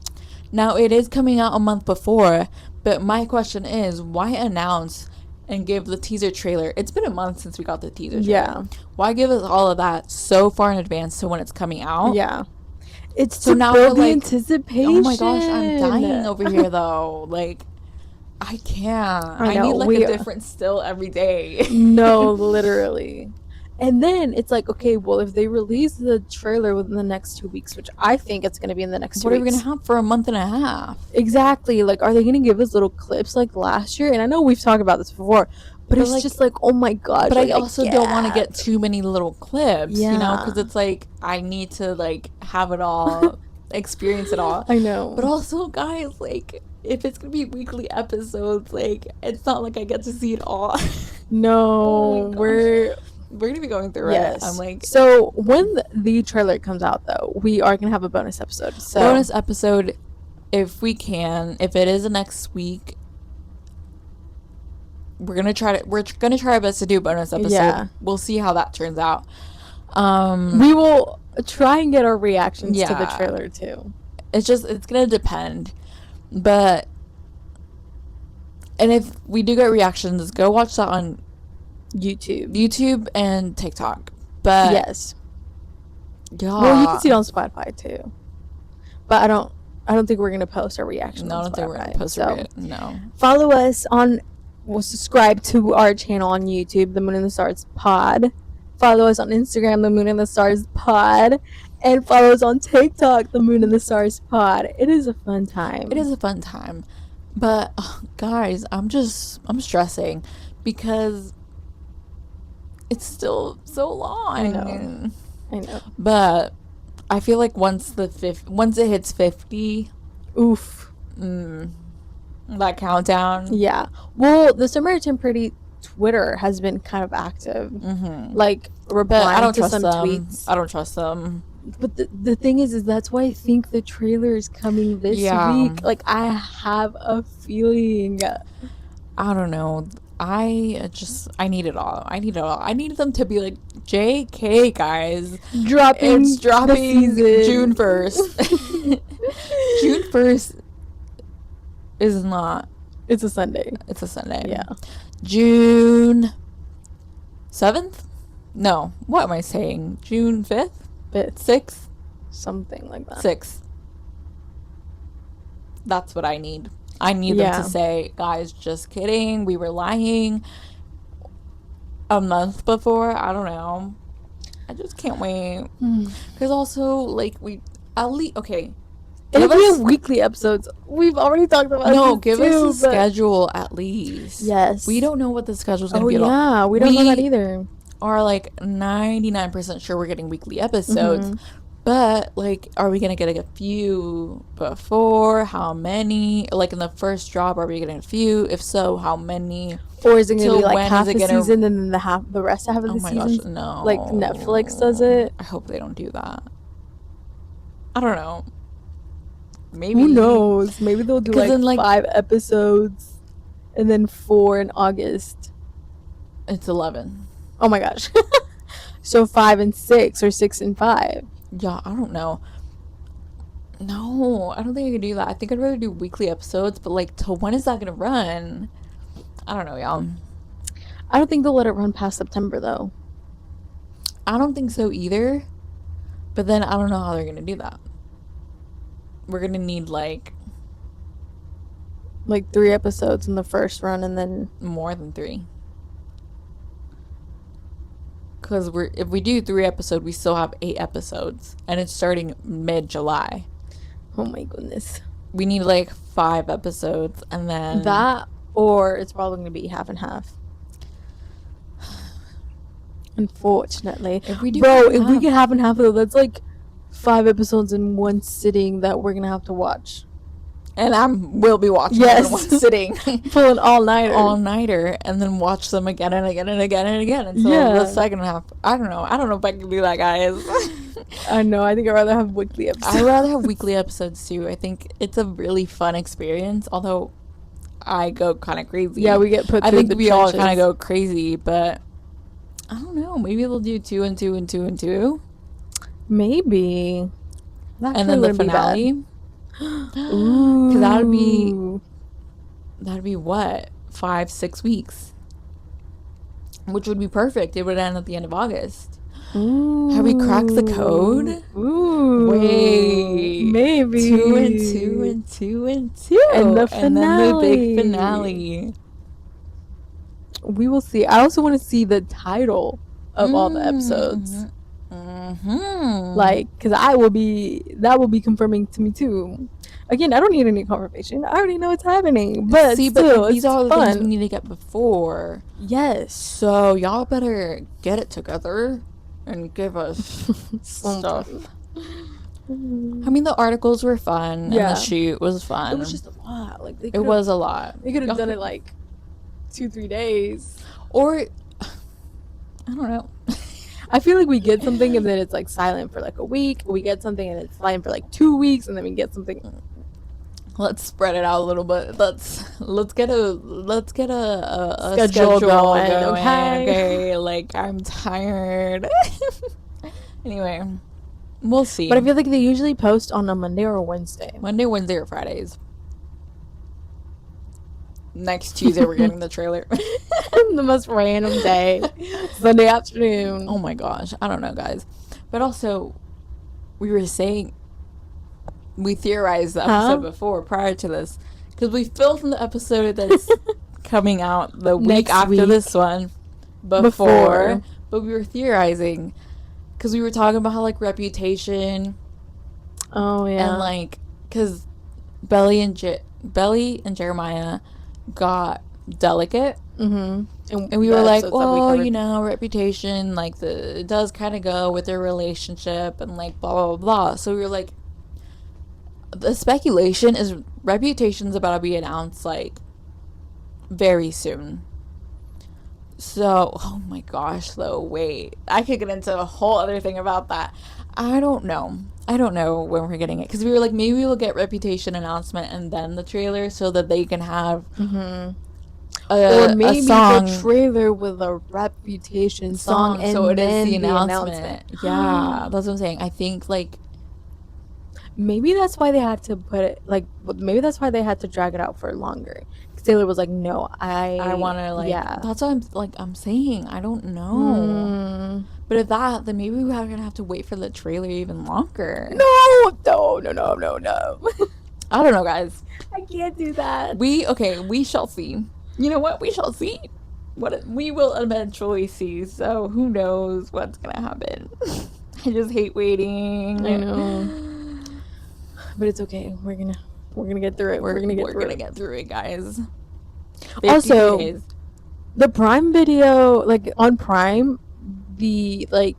Now it is coming out a month before, but my question is, why announce and give the teaser trailer? It's been a month since we got the teaser trailer. Yeah. Why give us all of that so far in advance to when it's coming out? Yeah. It's so now build the anticipation. Oh my gosh, I'm dying over here though. Like, I can't. I need like a different still every day. No, literally. And then it's like, okay, well, if they release the trailer within the next 2 weeks, which I think it's going to be in the next 2 weeks. What are we going to have for a month and a half? Exactly. Like, are they going to give us little clips like last year? And I know we've talked about this before, but it's like, just like, oh my gosh. But like, I also don't want to get too many little clips, you know, because it's like, I need to like have it all, experience it all. I know. But also, guys, like, if it's going to be weekly episodes, like, it's not like I get to see it all. No, we're gonna be going through it. I'm like, so when the trailer comes out though, we are gonna have a bonus episode. So bonus episode, if we can, if it is the next week, we're gonna try our best to do a bonus episode. Yeah. We'll see how that turns out. We will try and get our reactions to the trailer too. It's gonna depend, but and if we do get reactions, go watch that on YouTube and TikTok. But yes, well, you can see it on Spotify too. But I don't think we're gonna post our reaction. No, I don't think we're gonna post it. No. Follow us subscribe to our channel on YouTube, The Moon and the Stars Pod. Follow us on Instagram, The Moon and the Stars Pod, and follow us on TikTok, The Moon and the Stars Pod. It is a fun time. But guys, I'm stressing because it's still so long. I know. But I feel like once it hits 50, oof. That countdown. Yeah. Well, the Samaritan Pretty Twitter has been kind of active. Mm-hmm. Like, replying to some tweets. I don't trust them. But the thing is that's why I think the trailer is coming this week. Like, I have a feeling. I don't know. I need it all. I need them to be like, JK, guys. It's dropping June 1st. June 1st is not. It's a Sunday. Yeah. June 7th? No. What am I saying? June 5th? 6th? Something like that. 6th. That's what I need. I need them to say, guys, just kidding. We were lying a month before. I don't know. I just can't wait. Because also, like, okay. It'll be weekly episodes. We've already talked about this. No, give us a schedule at least. Yes. We don't know what the schedule's going to be. Oh, yeah. We don't know that either. Are like 99% sure we're getting weekly episodes. But like, are we gonna get like a few before? How many? Like in the first drop, are we getting a few? If so, how many? Or is it gonna Till be like when half is it the gonna? season and then the rest half of Oh the my gosh, season? no! Like Netflix does it. I hope they don't do that. I don't know. Maybe. Who knows? Maybe they'll do 'Cause like then, like, 5 episodes and then 4 in August. It's 11. Oh my gosh. So 5 and 6 or 6 and 5. Yeah, I don't know. No, I don't think I could do that. I think I'd rather do weekly episodes, but like, till when is that gonna run? I don't know, y'all. I don't think they'll let it run past September though. I don't think so either. But then I don't know how they're gonna do that. We're gonna need like 3 episodes in the first run and then more than 3. Because if we do 3 episodes, we still have 8 episodes, and it's starting mid-July. oh my goodness. We need like 5 episodes, and then That, or it's probably going to be half and half. Unfortunately. If we do Bro, half if and we half- get half and half of it, that's like 5 episodes in one sitting that we're going to have to watch. and will be watching Yes. them in one sitting. Pull an all-nighter. All-nighter, and then watch them again and again and again and again until the second half. I don't know if I can do that, guys. I know. I think I'd rather have weekly episodes. I'd rather have weekly episodes too. I think it's a really fun experience, although I go kind of crazy. Yeah, we get put I through think the we all trenches. kind of go crazy, but I don't know. Maybe they'll do 2 and 2 and 2 and 2, Maybe. That and then the wouldn't be bad. finale. Ooh. 'Cause that'd be what, 5-6 weeks, which would be perfect. It would end at the end of August. Ooh. Have we cracked the code? Ooh. Wait, Maybe 2 and 2 and 2 and 2, And the and then the big finale. finale. We will see. I also want to see the title of all the episodes. Like, because that will be confirming to me too. Again, I don't need any confirmation. I already know it's happening. But See, still, but these it's are the fun. things we need to get before. Yes. So y'all better get it together and give us stuff. I mean, the articles were fun, Yeah. and the shoot was fun. It was just a lot. Like It was a lot. They could have Y'all done it like 2-3 days. Or I don't know. I feel like we get something and then it's like silent for like a week. We get something and it's silent for like 2 weeks, and then we get something. Let's spread it out a little bit. Let's get a Schedule schedule going, going. okay? Okay, like I'm tired. Anyway, we'll see. But I feel like they usually post on a Monday or a Wednesday. Monday, Wednesday, or Fridays. Next Tuesday, we're getting the trailer. The most random day, Sunday afternoon. Oh my gosh, I don't know, guys. But also, we were saying, we theorized the episode before, prior to this, because we filmed the episode that's coming out the week Next after week. this one before. But we were theorizing because we were talking about how like Reputation Oh yeah. and like because Belly and Jeremiah got Delicate. And And we were the like, episodes that we well, covered. you know, Reputation, like, it does kind of go with their relationship and, like, blah, blah, blah. So we were like, the speculation is Reputation's about to be announced, like, very soon. So, oh my gosh, though, wait. I could get into a whole other thing about that. I don't know. I don't know when we're getting it. Because we were like, maybe we'll get Reputation announcement and then the trailer so that they can have... or maybe a song, the trailer with a Reputation song, and so it is then the announcement. Yeah, that's what I'm saying. I think like maybe that's why they had to put it like. Maybe that's why they had to drag it out for longer. Because Taylor was like, "No, I want to like." Yeah. That's what I'm saying. I don't know. But if that, then maybe we're gonna have to wait for the trailer even longer. No. I don't know, guys. I can't do that. We shall see. You know what? We shall see. What we will eventually see. So who knows what's gonna happen? I just hate waiting. I know. But it's okay. We're gonna get through it. We're gonna get through it, guys. 52 Also, days. the Prime Video, like on Prime, the like,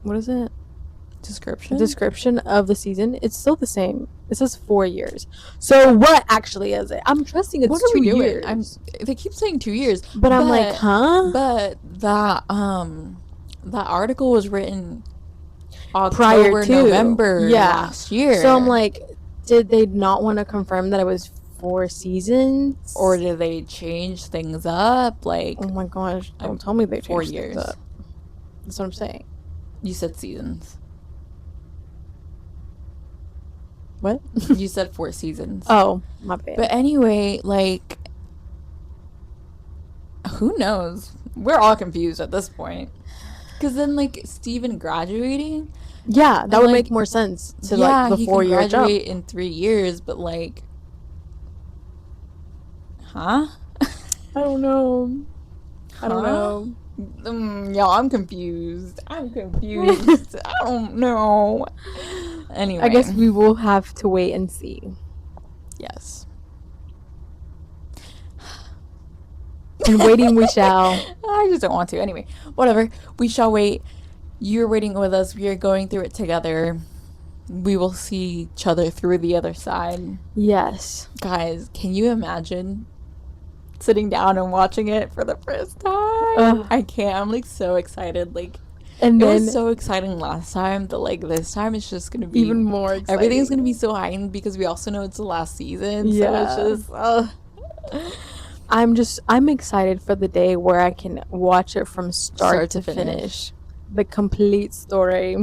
what is it? description of the season, it's still the same. It says 4 years. So what actually is it? I'm trusting it's What are we 2 doing? years. They keep saying 2 years, But I'm like, huh? But that article was written Prior October, to November last year. So I'm like, did they not want to confirm that it was 4 seasons, or did they change things up? Like, oh my gosh, don't tell me they changed 4 things years. up. That's what I'm saying. You said seasons. What? You said 4 seasons. Oh, my bad. But anyway, like, who knows? We're all confused at this point. Because then, like, Steven graduating. Yeah, that would like, make more sense to like the 4 year jump. Graduate in 3 years, but like, huh? I don't know. I don't know. Yeah, I'm confused. I don't know. Anyway, I guess we will have to wait and see. Yes. And waiting we shall. I just don't want to. Anyway, whatever. We shall wait. You're waiting with us. We are going through it together. We will see each other through the other side. Yes. Guys, can you imagine sitting down and watching it for the first time? I can't. I'm like so excited. Like, and it then was so exciting last time that like this time it's just gonna be even more exciting. Everything's gonna be so heightened because we also know it's the last season. Yeah. So it's just I'm excited for the day where I can watch it from start to finish. The complete story.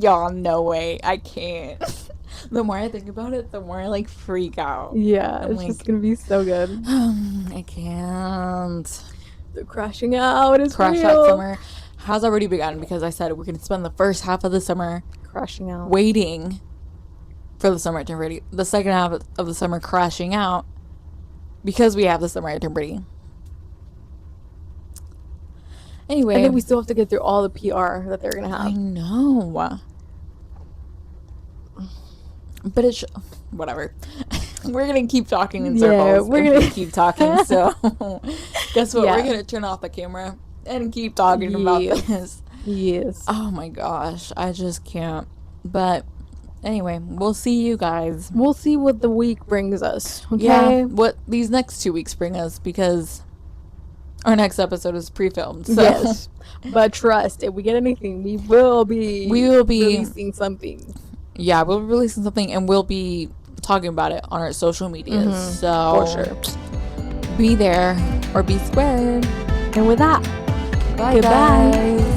Y'all, no way. I can't. The more I think about it, the more I like freak out. Yeah, I'm it's like, just gonna be so good. I can't. The crashing out is Crash real. Out summer has already begun because I said we're gonna spend the first half of the summer crashing out, waiting for the summer to turn pretty. The second half of the summer crashing out because we have the summer to turn pretty. Anyway, and then we still have to get through all the PR that they're gonna have. I know, but it's whatever. We're gonna keep talking in circles. We're gonna keep talking. So, guess what? Yeah. We're gonna turn off the camera and keep talking about this. Yes. Oh my gosh, I just can't. But anyway, we'll see you guys. We'll see what the week brings us. Okay. Yeah, what these next 2 weeks bring us because our next episode is pre-filmed. So. Yes. But trust, if we get anything, we will be releasing something. Yeah, we'll be releasing something and we'll be talking about it on our social medias. Mm-hmm. So for sure. Be there or be squared. And with that, bye guys.